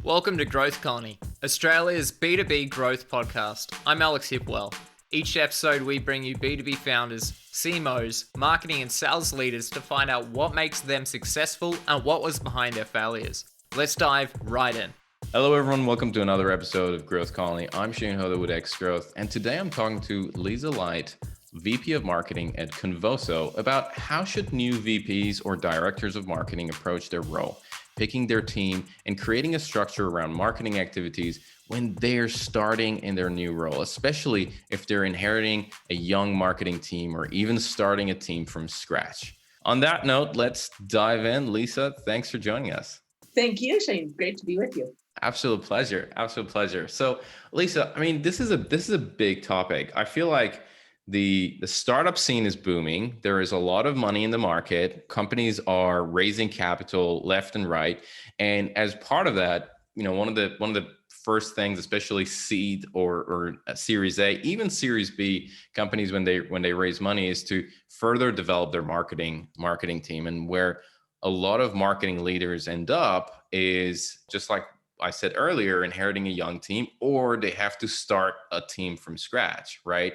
Welcome to Growth Colony, Australia's B2B growth podcast. I'm Alex Hipwell. Each episode, we bring you B2B founders, CMOs, marketing and sales leaders to find out what makes them successful and what was behind their failures. Let's dive right in. Hello, everyone. Welcome to another episode of Growth Colony. I'm Shahin Hoda with X Growth, and today I'm talking to Lisa Leight, VP of Marketing at Convoso, about how should new VPs or directors of marketing approach their role, picking their team, and creating a structure around marketing activities when they're starting in their new role, especially if they're inheriting a young marketing team or even starting a team from scratch. On that note, let's dive in. Lisa, thanks for joining us. Thank you, Shane. Great to be with you. Absolute pleasure. Absolute pleasure. So, Lisa, I mean, this is a big topic. I feel like the startup scene is booming. There is a lot of money in the market. Companies are raising capital left and right. And as part of that, one of the first things, especially seed or Series A, even Series B companies, when they raise money, is to further develop their marketing team. And where a lot of marketing leaders end up is, just like I said earlier, inheriting a young team, or they have to start a team from scratch, right?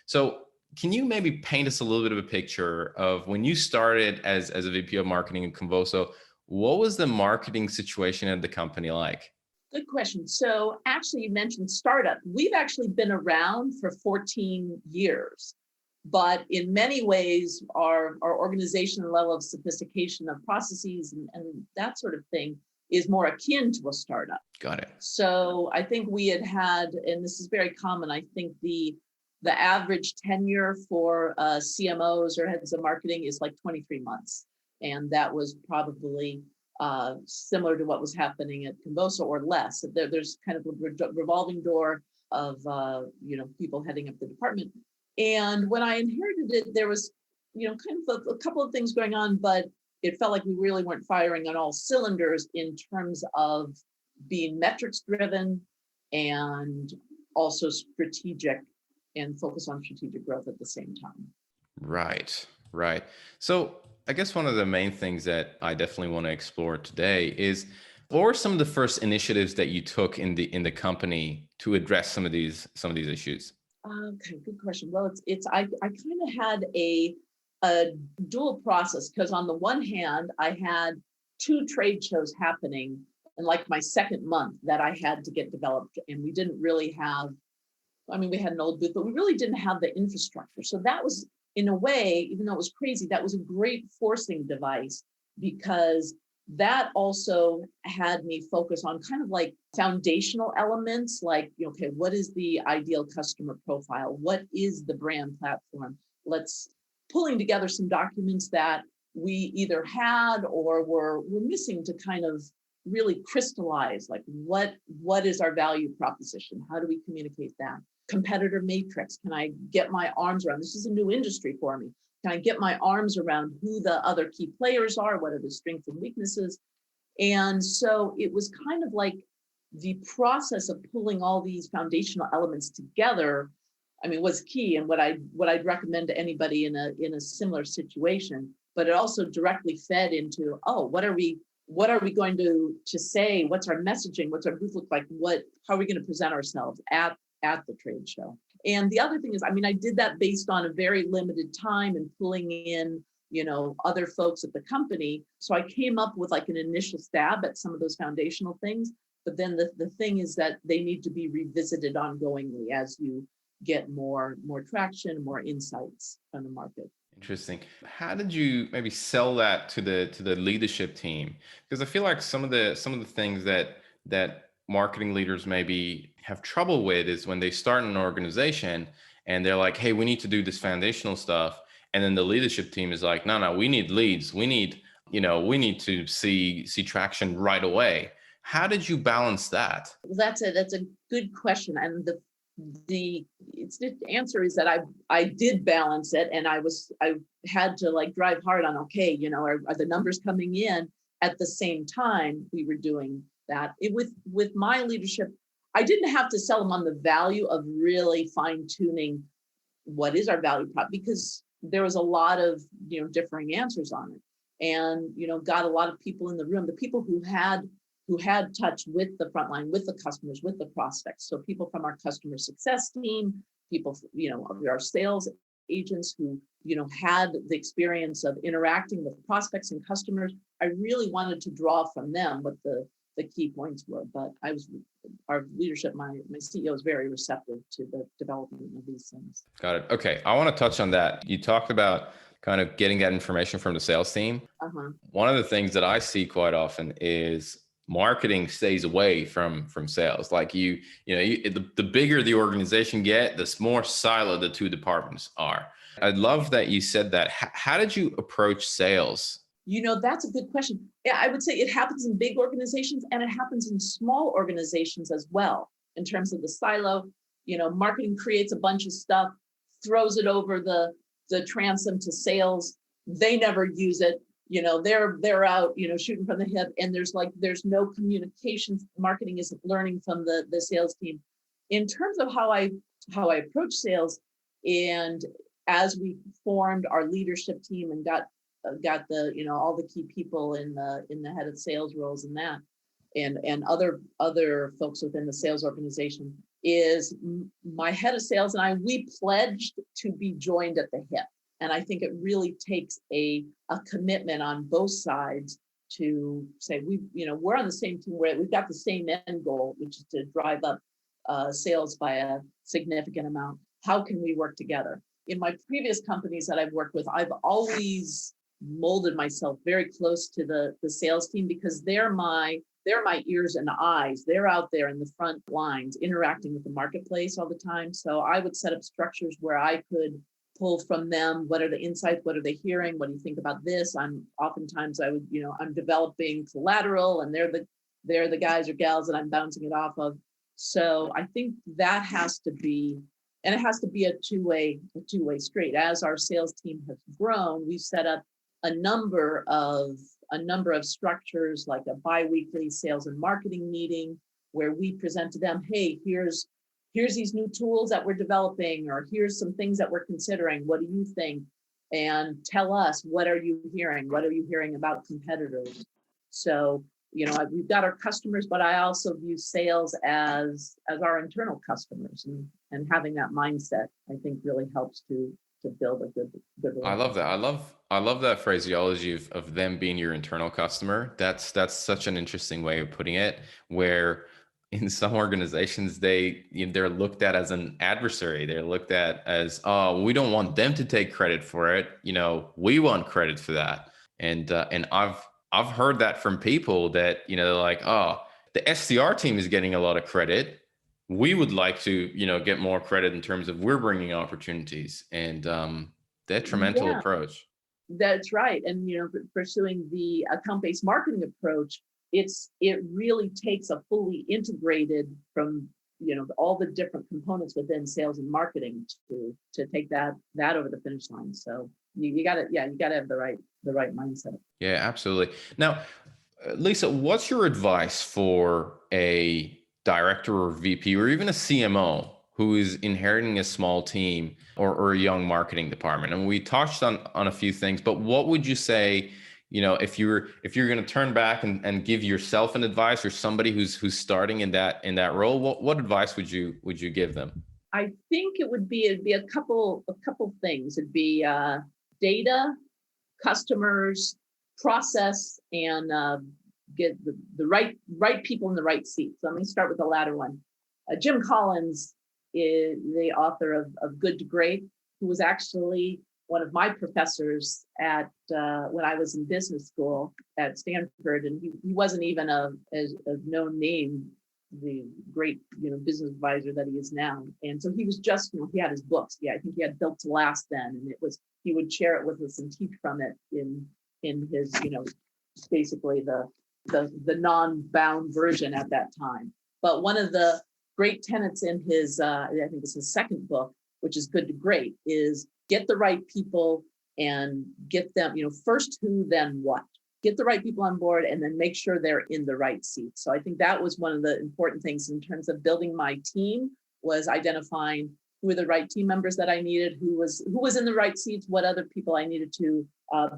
So can you maybe paint us a little bit of a picture of when you started as a VP of marketing at Convoso, what was the marketing situation at the company like? Good question. So actually, you mentioned startup. We've actually been around for 14 years, but in many ways, our organizational level of sophistication of processes and that sort of thing is more akin to a startup. Got it. So I think we had, and this is very common, I think the average tenure for CMOs or heads of marketing is like 23 months. And that was probably similar to what was happening at Convoso or less. There's kind of a revolving door of people heading up the department. And when I inherited it, there was kind of a couple of things going on, but it felt like we really weren't firing on all cylinders in terms of being metrics driven and also strategic and focus on strategic growth at the same time. Right. So I guess one of the main things that I definitely want to explore today is, what were some of the first initiatives that you took in the company to address some of these issues? Okay, good question. Well, I kind of had a dual process, because on the one hand, I had 2 trade shows happening in like my second month that I had to get developed, and we didn't really have, we had an old booth, but we really didn't have the infrastructure. So that was, in a way, even though it was crazy, that was a great forcing device, because that also had me focus on kind of like foundational elements, like, okay, what is the ideal customer profile? What is the brand platform? Let's pulling together some documents that we either had or were missing to kind of really crystallize, like what is our value proposition? How do we communicate that? Competitor matrix. Can I get my arms around? This is a new industry for me. Can I get my arms around who the other key players are? What are the strengths and weaknesses? And so it was kind of like the process of pulling all these foundational elements together, was key, and what I'd recommend to anybody in a similar situation. But it also directly fed into, what are we going to say? What's our messaging? What's our booth look like? How are we going to present ourselves at the trade show? And the other thing is, I did that based on a very limited time and pulling in, other folks at the company. So I came up with like an initial stab at some of those foundational things. But then the thing is that they need to be revisited ongoingly as you get more traction, more insights from the market. Interesting. How did you maybe sell that to the leadership team? Because I feel like some of the things that marketing leaders maybe have trouble with is when they start an organization and they're like, hey, we need to do this foundational stuff. And then the leadership team is like, no, we need leads. We need to see traction right away. How did you balance that? Well, that's a good question. And the answer is that I did balance it, and I had to like drive hard on, okay, are the numbers coming in at the same time we were doing that. With my leadership, I didn't have to sell them on the value of really fine tuning what is our value prop, because there was a lot of differing answers on it, and got a lot of people in the room. The people who had who had touch with the frontline, with the customers, with the prospects. So people from our customer success team, people, our sales agents who, had the experience of interacting with prospects and customers. I really wanted to draw from them what the key points were, but our leadership, my CEO is very receptive to the development of these things. Got it. Okay. I want to touch on that. You talked about kind of getting that information from the sales team. One of the things that I see quite often is marketing stays away from sales. Like the bigger the organization get, the more siloed the two departments are. I love that you said that. How did you approach sales? That's a good question. Yeah, I would say it happens in big organizations and it happens in small organizations as well. In terms of the silo, marketing creates a bunch of stuff, throws it over the transom to sales. They never use it. They're out, shooting from the hip, and there's no communication. Marketing isn't learning from the sales team. In terms of how I approach sales, and as we formed our leadership team and got the all the key people in the head of sales roles and that, and other folks within the sales organization, is my head of sales and I, we pledged to be joined at the hip. And I think it really takes a commitment on both sides to say, we're on the same team, we've got the same end goal, which is to drive up sales by a significant amount. How can we work together? In my previous companies that I've worked with, I've always molded myself very close to the sales team, because they're my ears and eyes. They're out there in the front lines interacting with the marketplace all the time. So I would set up structures where I could pull from them. What are the insights? What are they hearing? What do you think about this? I'm developing collateral, and they're the guys or gals that I'm bouncing it off of. So I think that has to be, and it has to be a two-way street. As our sales team has grown, we've set up a number of structures, like a bi-weekly sales and marketing meeting where we present to them, hey, here's these new tools that we're developing, or here's some things that we're considering. What do you think? And tell us, what are you hearing? What are you hearing about competitors? So, we've got our customers, but I also view sales as our internal customers, and having that mindset, I think, really helps to build a good relationship. I love that. I love that phraseology of them being your internal customer. That's such an interesting way of putting it, where in some organizations, they're looked at as an adversary. They're looked at as, oh, we don't want them to take credit for it. We want credit for that. And I've heard that from people that, they're like, oh, the SDR team is getting a lot of credit. We would like to, get more credit in terms of we're bringing opportunities, and detrimental approach. That's right. And, pursuing the account-based marketing approach, it really takes a fully integrated from, all the different components within sales and marketing to take that over the finish line. So you got to have the right mindset. Yeah, absolutely. Now, Lisa, what's your advice for a director or VP or even a CMO who is inheriting a small team or a young marketing department? And we touched on a few things, but what would you say, if you're going to turn back and give yourself an advice, or somebody who's starting in that role, what advice would you give them? I think it'd be a couple things. It'd be data, customers, process, and get the right people in the right seats. So let me start with the latter one. Jim Collins is the author of Good to Great, who was actually one of my professors at when I was in business school at Stanford, and he wasn't even a known name, the great business advisor that he is now. And so he was just he had his books. Yeah, I think he had Built to Last then, and he would share it with us and teach from it in his basically the non-bound version at that time. But one of the great tenets in his I think it's his second book, which is Good to Great, is get the right people and get them, first who, then what. Get the right people on board and then make sure they're in the right seats. So I think that was one of the important things in terms of building my team, was identifying who were the right team members that I needed, who was in the right seats, what other people I needed to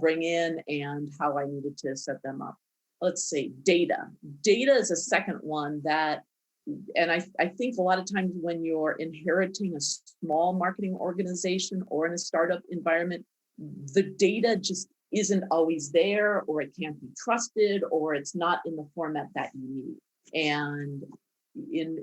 bring in, and how I needed to set them up. let's say data. Data is a second one that, and I think a lot of times when you're inheriting a small marketing organization or in a startup environment, the data just isn't always there, or it can't be trusted, or it's not in the format that you need. And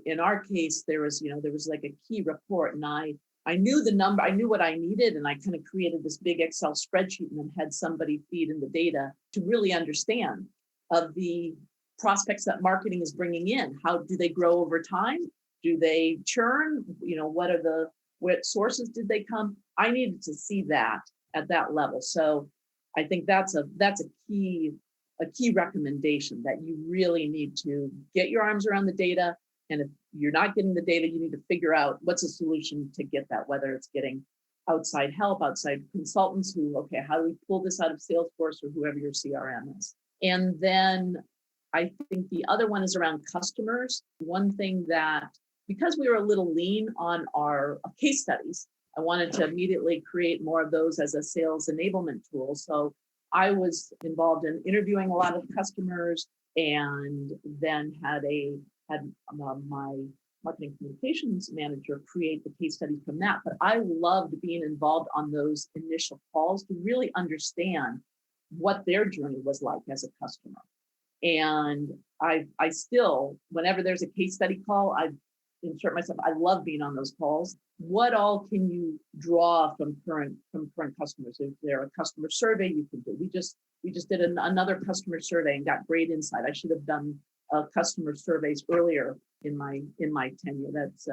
in our case, there was like a key report, and I knew the number, I knew what I needed, and I kind of created this big Excel spreadsheet and then had somebody feed in the data to really understand of the prospects that marketing is bringing in. How do they grow over time? Do they churn? What sources did they come? I needed to see that at that level. So I think that's a key recommendation, that you really need to get your arms around the data. And if you're not getting the data, you need to figure out what's a solution to get that, whether it's getting outside help, outside consultants okay, how do we pull this out of Salesforce or whoever your CRM is? And then I think the other one is around customers. One thing that, because we were a little lean on our case studies, I wanted to immediately create more of those as a sales enablement tool. So I was involved in interviewing a lot of customers, and then had my marketing communications manager create the case studies from that. But I loved being involved on those initial calls to really understand what their journey was like as a customer. And I still, whenever there's a case study call, I insert myself. I love being on those calls. What all can you draw from current customers? Is there a customer survey you can do? We just did another customer survey and got great insight. I should have done customer surveys earlier in my tenure. That's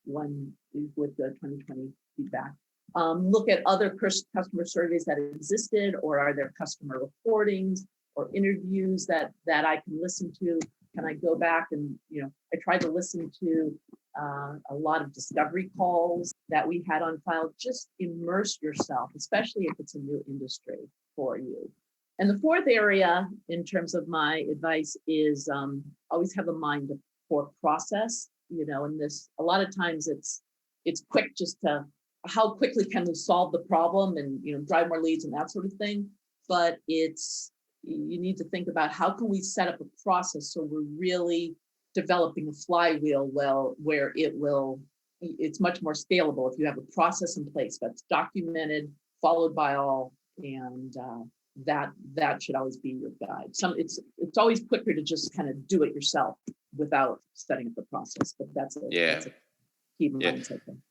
one with the 2020 feedback. Look at other customer surveys that existed, or are there customer recordings or interviews that I can listen to? Can I go back and, I tried to listen to a lot of discovery calls that we had on file. Just immerse yourself, especially if it's a new industry for you. And the fourth area in terms of my advice is always have a mind for process. And this, a lot of times it's quick, just to how quickly can we solve the problem and drive more leads and that sort of thing. But you need to think about how can we set up a process so we're really developing a flywheel where it's much more scalable if you have a process in place that's documented, followed by all, and that should always be your guide. It's always quicker to just kind of do it yourself without setting up the process, but that's a key mindset thing.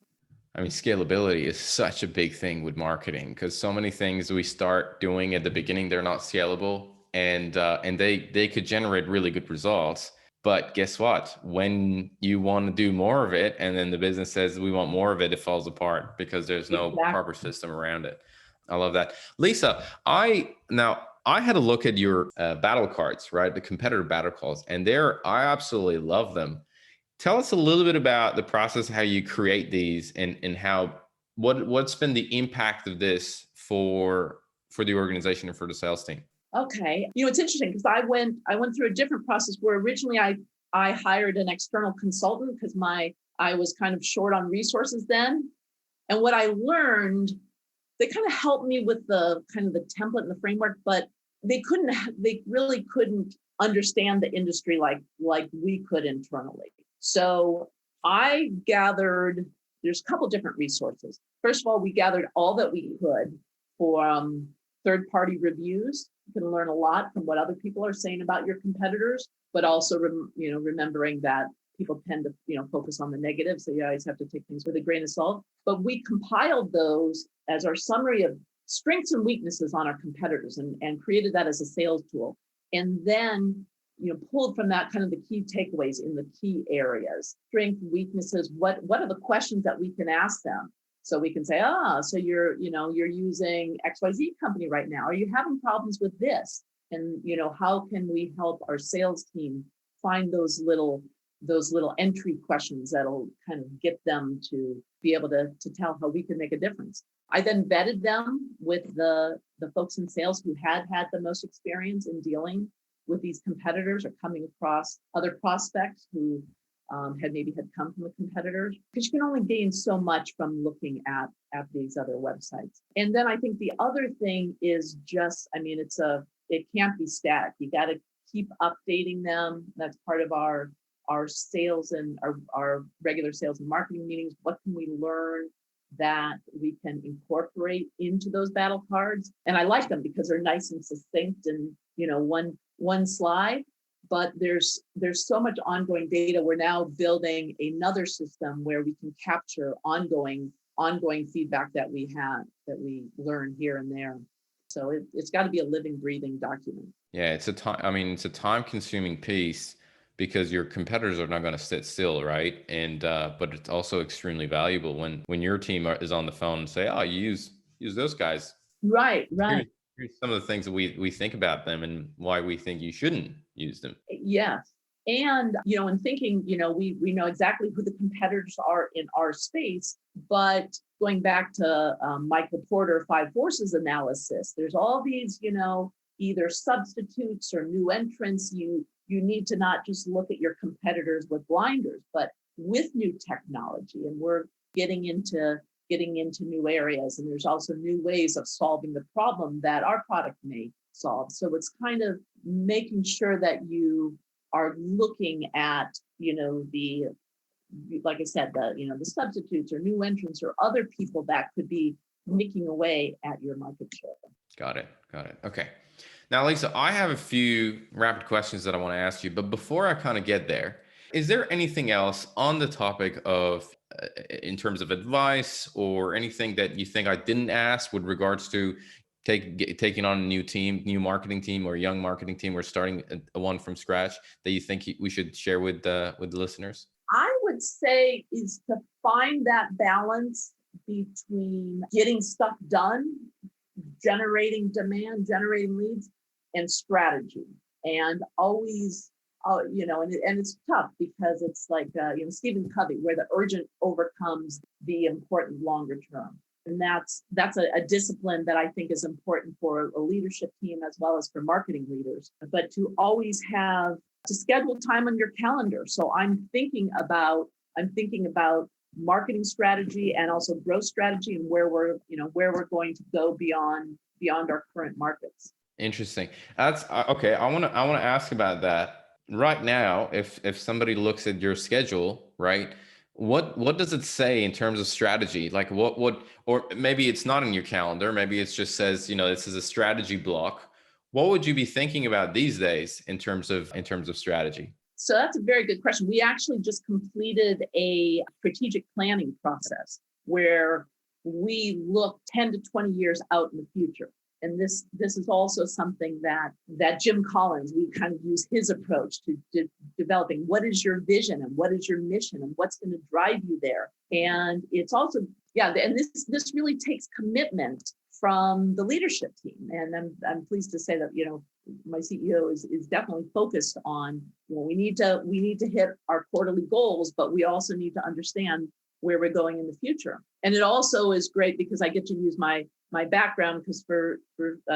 I mean, scalability is such a big thing with marketing, because so many things we start doing at the beginning, they're not scalable, and they could generate really good results. But guess what? When you want to do more of it, and then the business says we want more of it, it falls apart because there's no proper system around it. I love that. Lisa, I had a look at your battle cards, right? The competitor battle cards, and I absolutely love them. Tell us a little bit about the process, how you create these, and what's been the impact of this for the organization and for the sales team. Okay. It's interesting because I went through a different process where originally I hired an external consultant because I was kind of short on resources then. And what I learned, they kind of helped me with the kind of the template and the framework, but they really couldn't understand the industry like we could internally. So I gathered, there's a couple different resources. First of all, we gathered all that we could for third-party reviews. You can learn a lot from what other people are saying about your competitors, but also remembering that people tend to focus on the negative, so you always have to take things with a grain of salt. But we compiled those as our summary of strengths and weaknesses on our competitors, and created that as a sales tool, and then pulled from that kind of the key takeaways in the key areas: strength, weaknesses. What are the questions that we can ask them? So we can say, so you're using XYZ company right now. Are you having problems with this? And, how can we help our sales team find those little entry questions that'll kind of get them to be able to tell how we can make a difference. I then vetted them with the folks in sales who had the most experience in dealing with these competitors or coming across other prospects who had come from the competitors, because you can only gain so much from looking at these other websites. And then I think the other thing is just, it can't be static. You got to keep updating them. That's part of our sales and our regular sales and marketing meetings. What can we learn that we can incorporate into those battle cards? And I like them because they're nice and succinct and, one slide. But there's so much ongoing data. We're now building another system where we can capture ongoing feedback that we learn here and there. So it's got to be a living, breathing document. Yeah, it's a time-consuming piece because your competitors are not going to sit still, right? And but it's also extremely valuable when your team is on the phone and say, "Oh, you use those guys." Right. Here's some of the things that we think about them and why we think you shouldn't use them. Yes. And, in thinking, we know exactly who the competitors are in our space, but going back to Michael Porter, 5 forces analysis, there's all these, either substitutes or new entrants. You need to not just look at your competitors with blinders, but with new technology. And we're getting into new areas. And there's also new ways of solving the problem that our product may solve. So it's kind of making sure that you are looking at, like I said, the substitutes or new entrants or other people that could be nicking away at your market share. Got it. Okay. Now, Lisa, I have a few rapid questions that I want to ask you, but before I kind of get there, is there anything else on the topic of, in terms of advice or anything that you think I didn't ask with regards to taking on a new marketing team or young marketing team, or starting a one from scratch that you think we should share with the listeners? I would say is to find that balance between getting stuff done, generating demand, generating leads, and strategy. And always, and it's tough because it's like, Stephen Covey, where the urgent overcomes the important longer term. And that's a discipline that I think is important for a leadership team as well as for marketing leaders, but to always have to schedule time on your calendar. So I'm thinking about marketing strategy and also growth strategy and where we're going to go beyond our current markets. Interesting. That's okay. I want to ask about that right now. If somebody looks at your schedule, right? What does it say in terms of strategy? Like what, or maybe it's not in your calendar. Maybe it just says, this is a strategy block. What would you be thinking about these days in terms of strategy? So that's a very good question. We actually just completed a strategic planning process where we look 10 to 20 years out in the future. And this is also something that Jim Collins, we kind of use his approach to developing what is your vision and what is your mission and what's going to drive you there. And it's also, and this really takes commitment from the leadership team. And I'm pleased to say that, my CEO is definitely focused on, we need to hit our quarterly goals, but we also need to understand where we're going in the future. And it also is great because I get to use my background, because for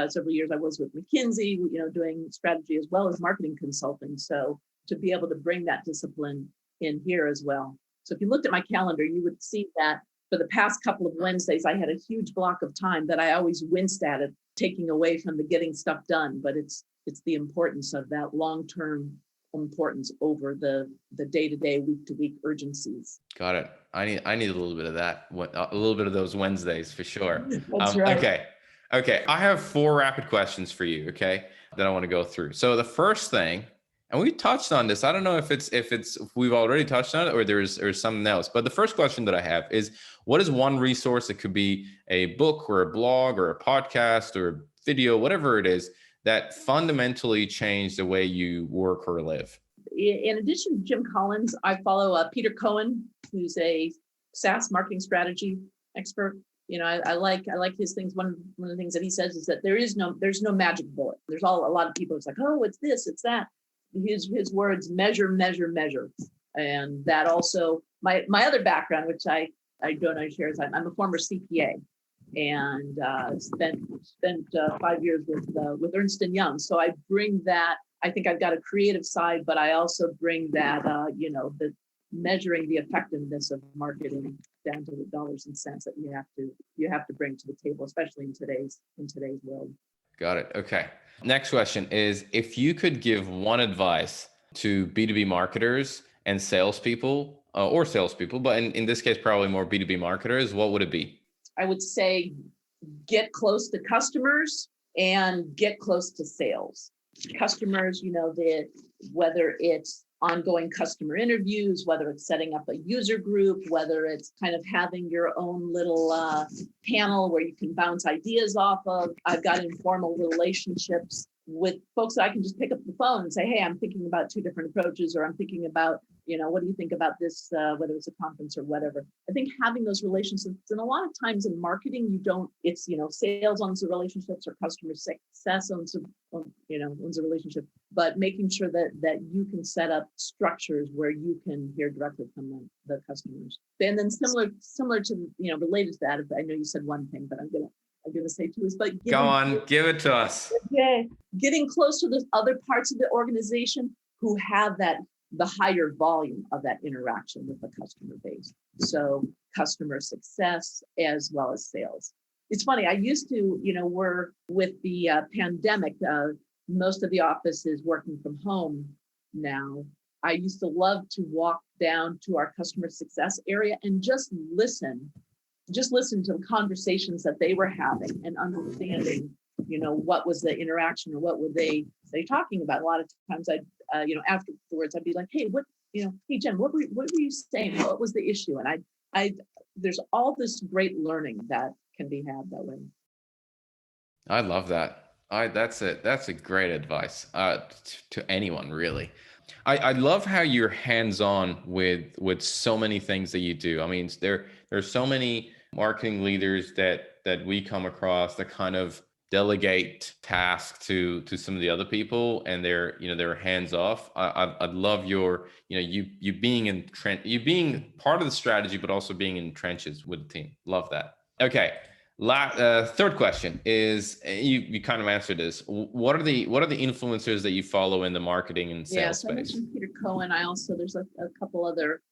several years I was with McKinsey, doing strategy as well as marketing consulting. So to be able to bring that discipline in here as well. So if you looked at my calendar, you would see that for the past couple of Wednesdays, I had a huge block of time that I always winced at it, taking away from the getting stuff done. But it's the importance of that long-term importance over the day-to-day, week-to-week urgencies. Got it. I need a little bit of that, a little bit of those Wednesdays for sure. That's right. Okay. I have 4 rapid questions for you. Okay, that I want to go through. So the first thing, and we touched on this. I don't know if we've already touched on it or there's something else. But the first question that I have is, what is one resource? It could be a book or a blog or a podcast or a video, whatever it is, that fundamentally changed the way you work or live? In addition to Jim Collins, I follow Peter Cohen, who's a SaaS marketing strategy expert. I like his things. One of the things that he says is that there's no magic bullet. There's a lot of people. It's like, oh, it's this, it's that. His words: measure, measure, measure. And that also my other background, which I don't know share, is I'm a former CPA and spent 5 years with Ernst & Young. So I bring that. I think I've got a creative side, but I also bring that, the measuring the effectiveness of marketing down to the dollars and cents that you have to bring to the table, especially in today's world. Got it. Okay. Next question is, if you could give one advice to B2B marketers and salespeople, or salespeople, but in this case, probably more B2B marketers, what would it be? I would say get close to customers and get close to sales. Customers, whether it's ongoing customer interviews, whether it's setting up a user group, whether it's kind of having your own little panel where you can bounce ideas off of. I've got informal relationships with folks that I can just pick up the phone and say, hey, I'm thinking about two different approaches, or I'm thinking about, what do you think about this, whether it's a conference or whatever. I think having those relationships, and a lot of times in marketing, it's, sales owns the relationships or customer success owns a relationship, but making sure that you can set up structures where you can hear directly from the customers. And then similar to, related to that, I know you said one thing, but I'm gonna say two is, but go on, give it to us. Okay, getting close to the other parts of the organization who have the higher volume of that interaction with the customer base. So customer success as well as sales. It's funny, I used to, we're with the pandemic, most of the office is working from home now. I used to love to walk down to our customer success area and just listen to the conversations that they were having and understanding, what was the interaction or what were they talking about. A lot of times afterwards I'd be like, hey, hey Jen, what were you saying? What was the issue? And I there's all this great learning that can be had that way. I love that. That's a great advice to anyone, really. I love how you're hands-on with so many things that you do. I mean, there's so many marketing leaders that we come across that kind of delegate tasks to some of the other people, and they're hands off. I'd love your you being you being part of the strategy, but also being in trenches with the team. Love that. Okay. Third question is, you kind of answered this. What are the influencers that you follow in the marketing and sales space? I mentioned Peter Cohen. There's a couple other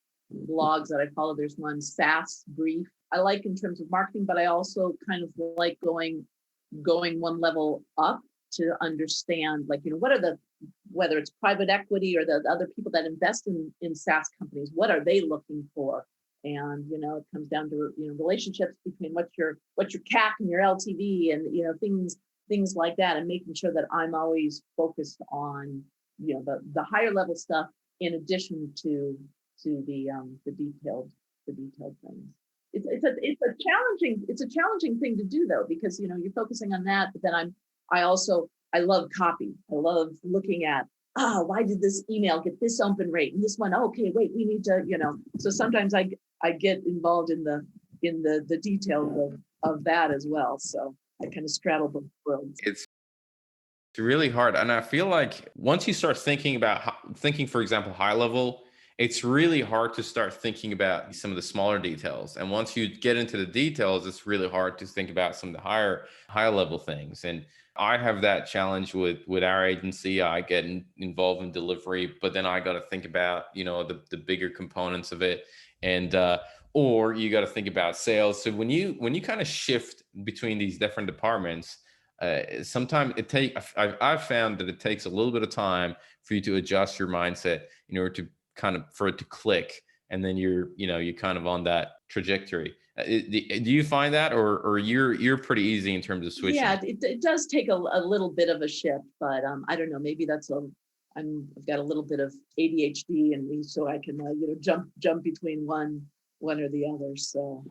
blogs that I follow. There's one, SaaS Brief. I like in terms of marketing, but I also kind of like going one level up to understand, whether it's private equity or the other people that invest in SaaS companies, what are they looking for? And, it comes down to, relationships between what's your CAC and your LTV and, things like that, and making sure that I'm always focused on, the higher level stuff in addition to the detailed things. It's a challenging thing to do though, because, you're focusing on that, but then I love copy. I love looking at, why did this email get this open rate and this one? Okay, wait, we need to, so sometimes I get involved in the details of that as well. So I kind of straddle both worlds. It's really hard. And I feel like once you start thinking, for example, high level, it's really hard to start thinking about some of the smaller details. And once you get into the details, it's really hard to think about some of the higher level things. And I have that challenge with our agency. I get involved in delivery, but then I got to think about, the bigger components of it. And, or you got to think about sales. So when you kind of shift between these different departments, sometimes I've found that it takes a little bit of time for you to adjust your mindset in order to for it to click, and then you're kind of on that trajectory. Do you find that, or you're pretty easy in terms of switching? Yeah, it does take a little bit of a shift, but I don't know, maybe I've got a little bit of ADHD in me, so I can jump between one or the other. So.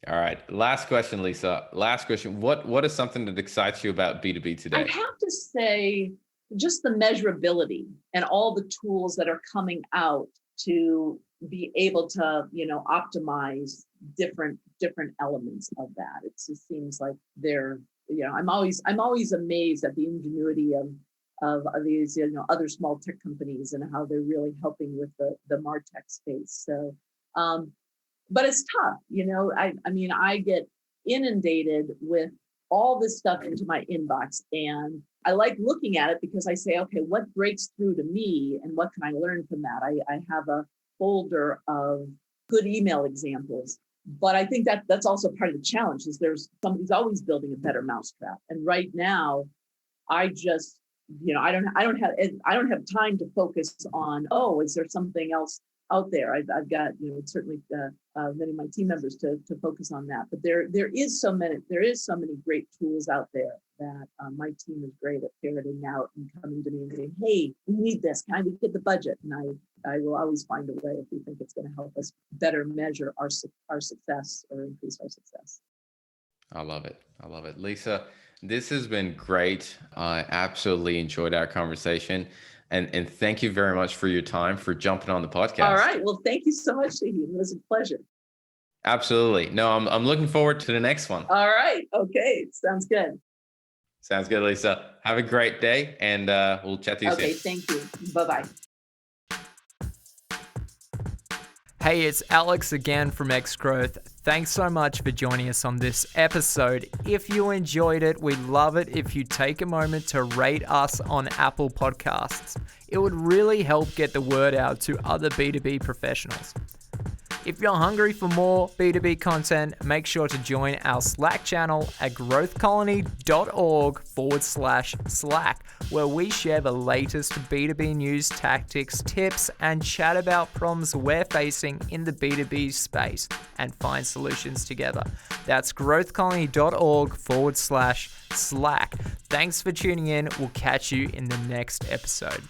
All right. Last question, Lisa. Last question. What is something that excites you about B2B today? I have to say, just the measurability and all the tools that are coming out to be able to, optimize different elements of that. It just seems like I'm always amazed at the ingenuity of these, other small tech companies and how they're really helping with the MarTech space. So, but it's tough, I get inundated with all this stuff into my inbox, and I like looking at it because I say, okay, what breaks through to me and what can I learn from that? I have a folder of good email examples But I think that that's also part of the challenge is there's somebody's always building a better mousetrap. And right now, I just, I don't have time to focus on, oh, is there something else out there? I've got, certainly many of my team members to focus on that. But there is so many great tools out there that my team is great at ferreting out and coming to me and saying, hey, we need this. Can we get the budget? And I will always find a way if we think it's going to help us better measure our success or increase our success. I love it. Lisa, this has been great. I absolutely enjoyed our conversation. And thank you very much for your time, for jumping on the podcast. All right. Well, thank you so much, Shahin. It was a pleasure. Absolutely. No, I'm looking forward to the next one. All right. Okay. Sounds good. Sounds good, Lisa. Have a great day, and we'll chat to you soon. Okay. Thank you. Bye-bye. Hey, it's Alex again from X Growth. Thanks so much for joining us on this episode. If you enjoyed it, we'd love it if you take a moment to rate us on Apple Podcasts. It would really help get the word out to other B2B professionals. If you're hungry for more B2B content, make sure to join our Slack channel at growthcolony.org/Slack, where we share the latest B2B news, tactics, tips, and chat about problems we're facing in the B2B space and find solutions together. That's growthcolony.org/Slack. Thanks for tuning in. We'll catch you in the next episode.